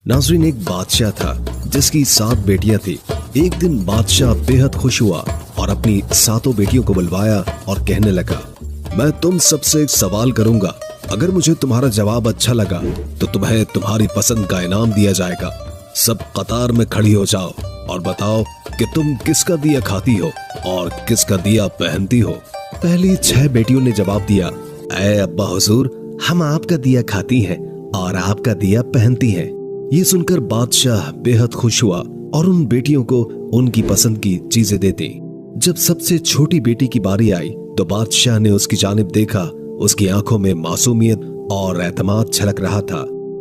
नाज़रीन, एक बादशाह था जिसकी 7 बेटियां थी। एक दिन बादशाह बेहद खुश हुआ और अपनी 7 बेटियों को बुलवाया और कहने लगा, मैं तुम सबसे एक सवाल करूंगा। अगर मुझे तुम्हारा जवाब अच्छा लगा तो तुम्हें तुम्हारी पसंद का इनाम दिया जाएगा। सब कतार में खड़ी हो जाओ और बताओ कि तुम किसका दिया खाती हो और किसका दिया पहनती हो। पहली 6 बेटियों ने जवाब दिया, ऐ अब्बा हुजूर, हम आपका दिया खाती हैं और आपका दिया पहनती हैं। ये सुनकर बादशाह बेहद खुश हुआ और उन बेटियों को उनकी पसंद की चीजें दे दी। जब सबसे छोटी बेटी की बारी आई तो बादशाह ने उसकी जानिब देखा। उसकी आंखों में मासूमियत और एतमाद छलक रहा था।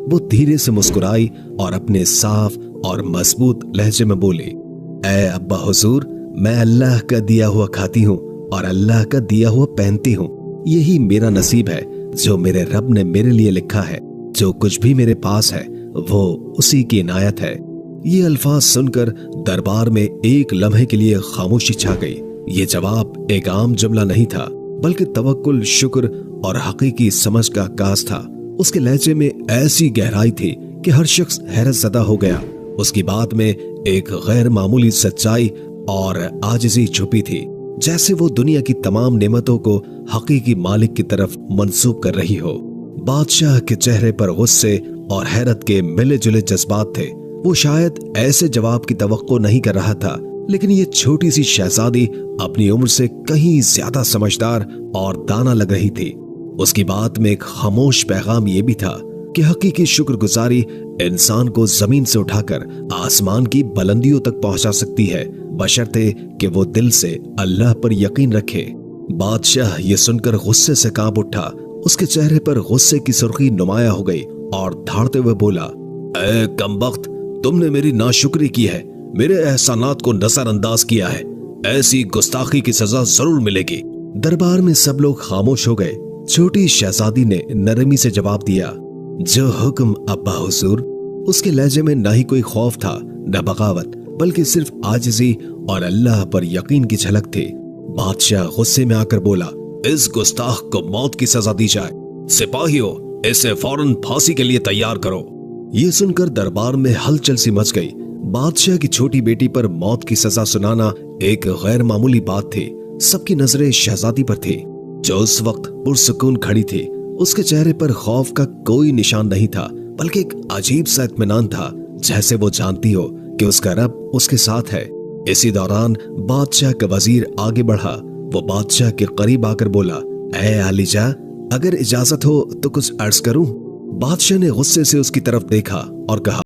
वो धीरे से मुस्कुराई और अपने साफ और मजबूत लहजे में बोली, ऐ अब्बा हुजूर, मैं अल्लाह का दिया हुआ खाती हूँ और अल्लाह का दिया हुआ पहनती हूँ। यही मेरा नसीब है जो मेरे रब ने मेरे लिए लिखा है। जो कुछ भी मेरे पास है वो उसी की इनायत है। ये अल्फाज सुनकर दरबार में एक लम्हे के लिए खामोशी छा गई। ये जवाब एक आम जुमला नहीं था, बल्कि तवक्कुल, शुक्र और हकीकी समझ का आगाज था। उसके लहजे में ऐसी गहराई थी कि हर शख्स हैरत ज़दा हो गया। उसकी बात में एक गैर मामूली सच्चाई और आजिज़ी छुपी थी, जैसे वो दुनिया की तमाम नेमतों को हकीकी मालिक की तरफ मंसूब कर रही हो। बादशाह के चेहरे पर गुस्से और हैरत के मिले जुले जज्बात थे। वो शायद ऐसे जवाब की तवक्को नहीं कर रहा था, लेकिन ये छोटी सी शहजादी अपनी उम्र से कहीं ज्यादा समझदार और दाना लग रही थी। उसकी बात में एक खामोश पैगाम ये भी था कि हकीकी शुक्रगुजारी इंसान को जमीन से उठाकर आसमान की बुलंदियों तक पहुंचा सकती है, बशर्ते कि वो दिल से अल्लाह पर यकीन रखे। बादशाह ये सुनकर गुस्से से कांप उठा। उसके चेहरे पर गुस्से की सुर्खी नुमाया हो गई और धाड़ते हुए बोला, ऐ कमबख्त, तुमने मेरी नाशुक्री की है, मेरे एहसानात को नजरअंदाज किया है। ऐसी गुस्ताखी की सजा जरूर मिलेगी। दरबार में सब लोग खामोश हो गए। छोटी शहजादी ने नरमी से जवाब दिया, जो हुक्म अब्बा हुजूर। उसके लहजे में न ही कोई खौफ था न बगावत, बल्कि सिर्फ आजिज़ी और अल्लाह पर यकीन की झलक थी। बादशाह गुस्से में आकर बोला, इस गुस्ताख को मौत की सजा दी जाए। सिपाहियों, इसे फौरन फांसी के लिए तैयार करो। ये सुनकर दरबार में हलचल सी मच गई। बादशाह की छोटी बेटी पर मौत की सजा सुनाना एक गैर मामूली बात थी। सबकी नजरें शहजादी पर थी, जो उस वक्त पुरसुकून खड़ी थी। उसके चेहरे पर खौफ का कोई निशान नहीं था, बल्कि एक अजीब सा इत्मीनान था, जैसे वो जानती हो कि उसका रब उसके साथ है। इसी दौरान बादशाह का वजीर आगे बढ़ा। वो बादशाह के करीब आकर बोला, ऐ आलिजा, अगर इजाजत हो तो कुछ अर्ज करूं। बादशाह ने गुस्से से उसकी तरफ देखा और कहा,